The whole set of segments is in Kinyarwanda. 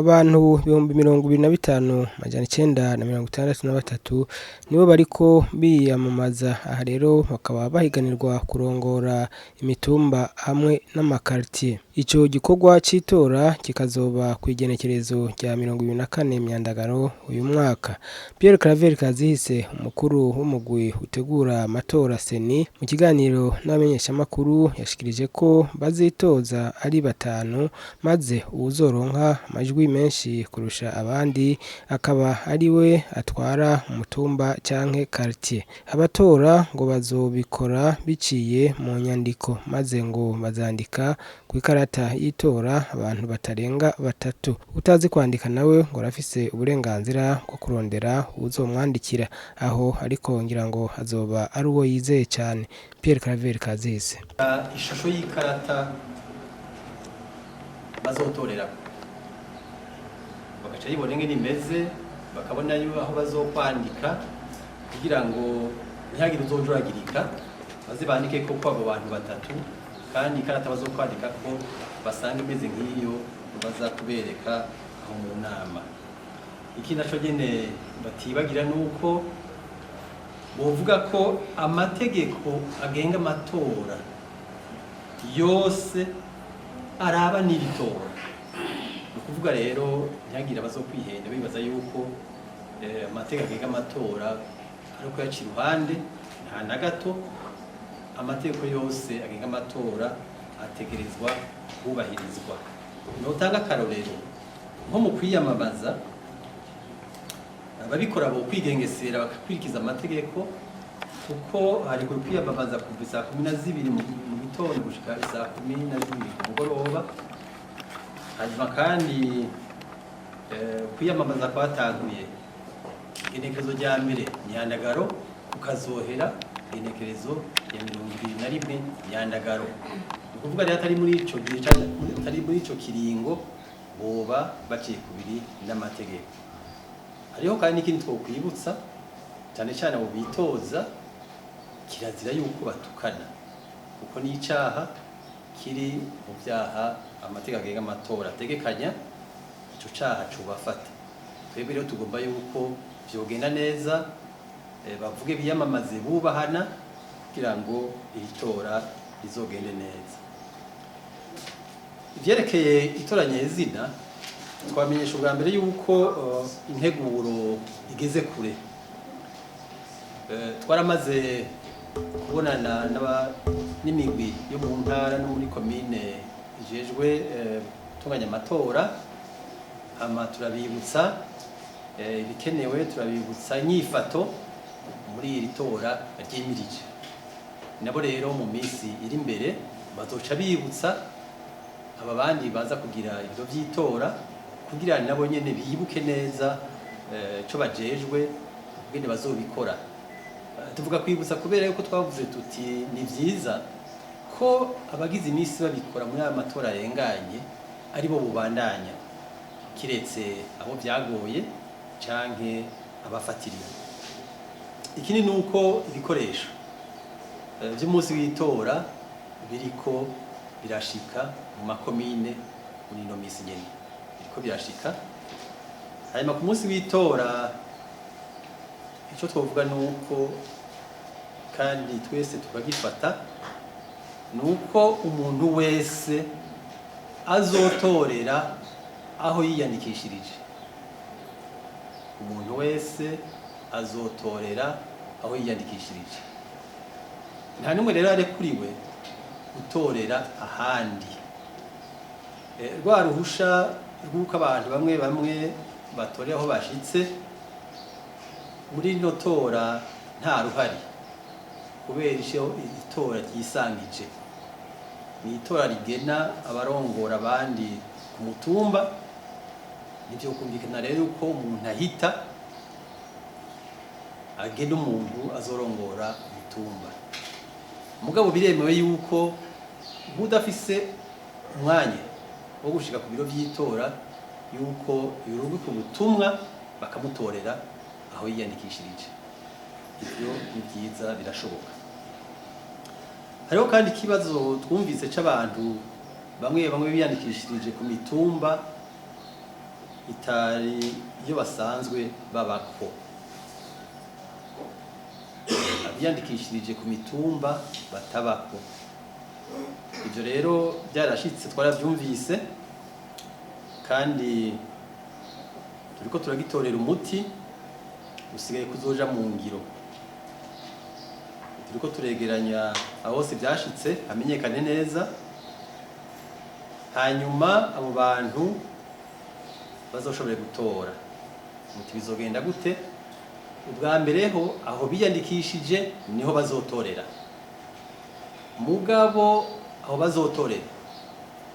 abantu 25,963 nibo bariko biyamamaza. Aha rero bakaba bahiganirwa kurongora imitumba hamwe n'amakartier. Ico gikorwa c'itora kikazoba kw'igenekerezo rya 24 Myandagaro uyu mwaka. Pierre Claver Kazihise, umukuru w'umugwi utegura amatora Seni, mu kiganiro n'abamenyeshamakuru yashikirije ko bazitoza ari 5 maze uwuzoronka amajwi menshi kurusha abandi akaba ari we atwara umutumba canke quartier. Abatora ngo bazobikora biciye mu nyandiko maze ngo bazandika kw'ikarata y'itora abantu batarenga 3. Utazi kwandika nawe ngo arafise uburenganzira bwo kurondera uzomwandikira, aho ariko ngira ngo azoba ari uwo yizeye cyane. Pierre Claver Kazihise. Ishusho y'ikarata bazotorera bagaca yibona ngene imeze, bakabona aho bazokwandika kugira ngo ntihagire uzojuragirika, baze bandike ko abo bantu 3 kandi ikarata bazokwandika ko basanga imeze nk'iyo baza kubereka aho mu nama. Iki naco nyene batibagira nuko bovuga ko amategeko agenga amatora yose araba n'iritora. Ukuvuga rero ntihagira bazokwihenda bibaza yuko amategeko agenga amatora ariko yaca iruhande, nta na gato. Amategeko yose agenga amatora ategerezwa kubahirizwa. Notanga akarorero nko mu kwiyamamaza, ababikora bo kwigengesera bakakurikiza amategeko, kuko hari ku kwiyamamaza kuva saa 12 mu gitondo gushika saa 12 ku mugoroba. Hanyuma kandi kwiyamamaza kwatanguye igenekerezo rya mbere Myandagaro ukazohera igenekerezo ya 21 Myandagaro. Ukuvuga rero atari muri ico gihe atari muri ico kiringo boba baciye kubiri n'amategeko. Hariho kandi n'ikindi twokwibutsa cyane cyane abo bitoza, kirazira yuko batukana, kuko ni icaha kiri mu byaha amategeko agenga amatora ategekanya. Ico caha cubafata. Twebwe rero tugomba yuko vyogenda neza, bavuge biyamamaze bubahana kugira ngo itora rizogende neza. Ivyerekeye itora nyezina, twamenyesha ubwa mbere yuko integuro igeze kure. Twaramaze kubonana n'imigwi yo mu ntara no muri komine ijejwe gutunganya amatora, turabibutsa ibikenewe, turabibutsa inyifato muri iri tora ryimirije. Nabo rero mu minsi iri imbere bazoca bibutsa aba bandi baza kugira ibyo by'itora kugira nabo nyene bibuke neza cyo bajejwe ubwene bazobikora. Tuvuga kwibutsa kubera yuko twavuze tuti ni vyiza ko abagize iminsi babikora muri aya matora arenganye ari bo bubandanya, kiretse abo byagoye canke abafatiriwe. Ikindi nuko ibikoresho by'umunsi w'itora biriko birashika mu makomine muri no misi nyene, biriko birashika. Hanyuma ku munsi w'itora ico twovuga nuko kandi twese tukagifata, nuko umuntu wese azotorera aho yiyandikishirije. Umuntu wese azotorera aho yiyandikishirije. Nta numwe rero arekuriwe gutorera ahandi. Rwa ruhusha rw'uko abantu bamwe batorera aho bashitse muri no tora nta ruhari, kubera itora ryisangije. Ni itora rigena abarongora abandi ku mutumba. Nivyo kumvikana rero uko umuntu ahita agena umuntu azorongora umutumba. Mugabo biremewe yuko budafise umwanya wo gushika ku biro by'itora yuko yurubi ku butumwa bakamutorera aho yiyandikishirije. Ivyo ni byiza, birashoboka. Hariho kandi ikibazo twumvise c'abantu bamwe biyandikishirije ku mitumba itari iyo basanzwe babako. Abiyandikishirije ku mitumba batabako. Ibyo rero byarashitse twarabyumvise kandi turiko turagitorera umuti usigaye kuzoja mu ngiro. Turiko turegeranya aho hose byashitse hamenyekane neza, hanyuma abo bantu bazoshobore gutora. Muti bizogenda gute? Ubwa mbere ho aho biyandikishije niho bazotorera. Mugabo aho bazotorera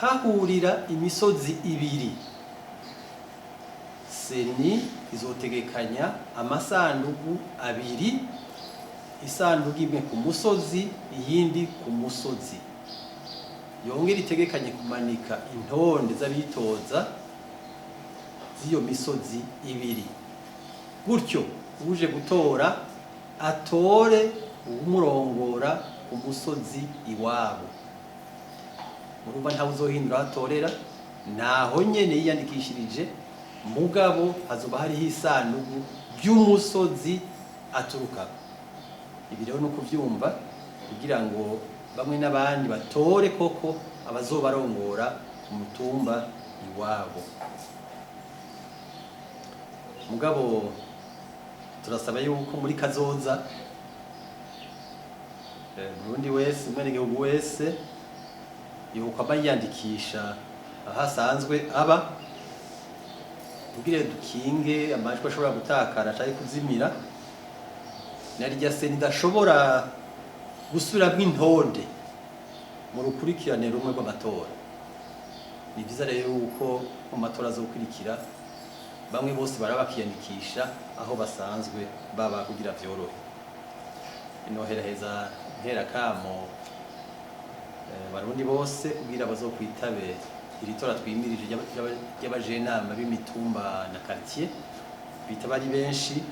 hahurira imisozi ibiri. Seni izotegekanya amasandugu abiri, isandugu imwe ku musozi iyindi ku musozi. Yongera itegekanye kumanika intonde z'abitoza z'iyo misozi ibiri. Gutyo uje gutora atore umurongora ku musozi iwabo. Murumva ntawe uzohindura atorera, naho nyene yiyandikishirije, mugabo hazoba hariho isandugu ry'umusozi aturukako. Ibi rero no kuvyumva kugira ngo bamwe n'abandi batore koko abazobarongora ku mutumba iwabo. Mugabo turasaba yuko muri kazoza Burundi wese, umwenegihugu wese yuko abayandikisha ahasanzwe aba, kugira dukinge amajwi ashobora gutakara cyangwa kuzimira. Narya se ndashobora gusubiramo intonde mu rukurikirane rumwe rw'amatora. Ni byiza rero yuko mu matora azokurikira bamwe bose barabakiyandikisha aho basanzwe baba kugira vyorohe. Inoheraheza ntera kamo Barundi bose kugira bazokwitabe iri tora twimirije y'abajenama b'imitumba na quartier, bitaba ari benshi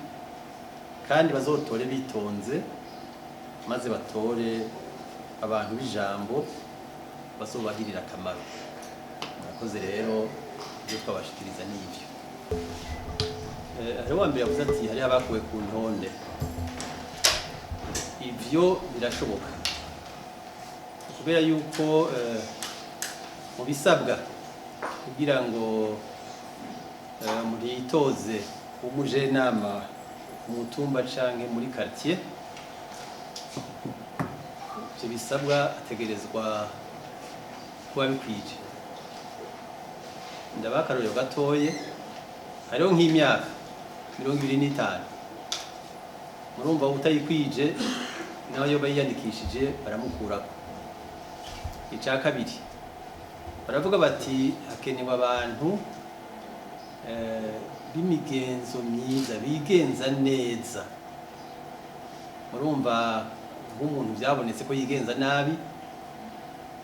kandi bazotore bitonze, maze batore abantu b'ijambo bazobagirira akamaro. Murakoze rero ibyo twabashikiriza n'ivyo. Hariho wa mbere yavuze ati hariho abakuwe ku ntonde. Ivyo birashoboka kubera yuko mu bisabwa kugira ngo muritoze umujenama mu mutumba canke muri quartier, ivyo bisabwa ategerezwa kuba bikwije. Ndabaha akarorero gatoye, hariho nk'imyaka 25. Murumva utayikwije naho yo bayiyandikishije baramukurako. Ica kabiri baravuga bati hakenewe abantu b'imigenzo myiza, bigenza neza. Murumva nk'umuntu byabonetse ko yigenza nabi,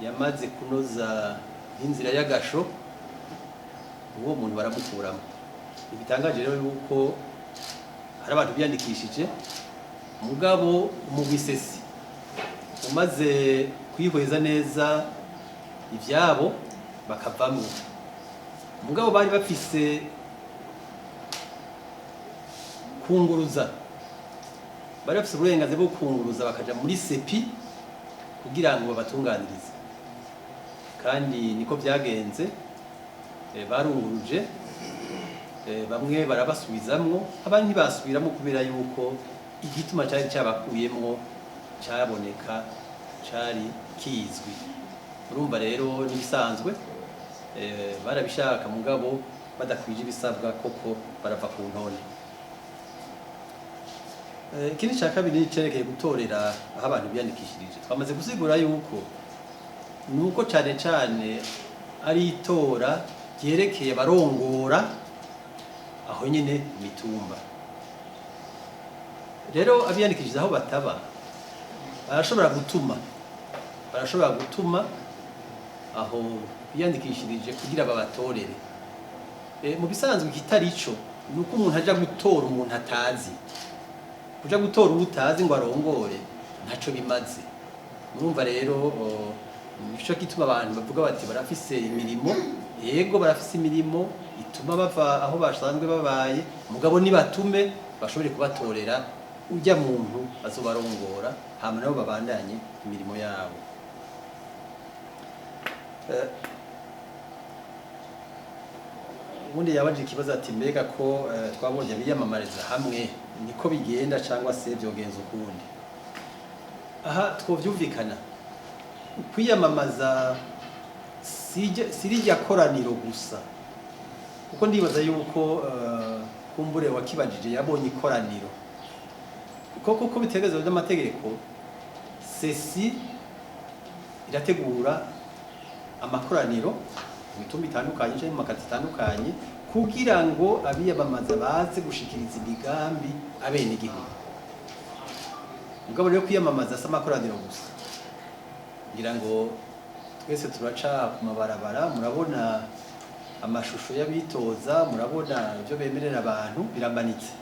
yamaze kunoza inzira y'agasho, uwo muntu baramukuramo. Ibitangaje rero yuko hari abantu biyandikishije, mugabo mu gisesi umaze kwihweza neza ivyabo bakavamwo. Mugabo bari bafise kunguruza, bari bafise uburenganzira bwo kunguruza bakaja muri sepi kugira ngo babatunganirize. Kandi niko byagenze, barunguruje, bamwe barabasubizamwo, abandi ntibasubiramo kubera yuko igituma cyari cyabakuyemwo cyaboneka, cyari kizwi. Urumva rero nibisanzwe barabishaka, mugabo badakwije ibisabwa koko barava ku ntonde. Ikindi cya kabiri cerekeye gutorera aho abantu biyandikishirije, twamaze gusigura yuko nuko cyane cyane ari itora ryerekeye barongora aho nyine mitumba. Rero abiyandikishije aho bataba barashobora gutuma aho biyandikishirije kugira babatorere. Mu bisanzwe kitari ico nuko umuntu aja gutora umuntu atazi. Kuja gutora utazi ngo arongore ntaco bimaze. Murumva rero nico gituma abantu bavuga bati barafise imirimo, yego barafise imirimo ituma bava aho basanzwe babaye, mugabo nibatume bashobore kubatorera ujya muntu azobarongora, hama nabo babandanye imirimo yabo. Ubundi yabaje ikibazo ati mbega ko twabonye biyamamariza hamwe niko bigenda cyangwa se byogenza ukundi. Aha twovyumvikana kwiyamamaza sirijya koraniro gusa, kuko ndibaza yuko kumbure wakibajije yabonye ikoraniro kuko bitegezwe n'amategeko. Sesi irategura amakoraniro mu mitumba itandukanye cyangwa mu makati itandukanye kugira ngo abiyamamaza baze gushikiriza imigambi abene igihugu. Mugabo rero kwiyamamaza si amakoraniro gusa, ngira ngo twese turaca ku mabarabara, murabona amashusho y'abitoza, murabona ibyo bemerera abantu biramanitse.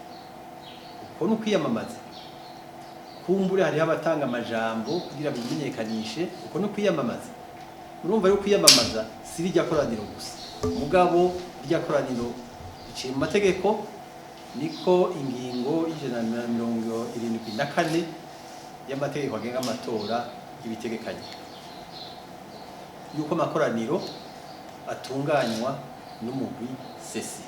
Uko ni ukwiyamamaza. Kumbure hariho abatanga amajambo kugira bimenyekanishe, uko ni ukwiyamamaza. Urumva rero kwiyamamaza si rijya koraniro gusa, mugabo rijya koraniro biciye mu mategeko, niko ingingo y'174 y'amategeko agenga amatora ibitegekanye, yuko amakoraniro atunganywa n'umugwi sesi.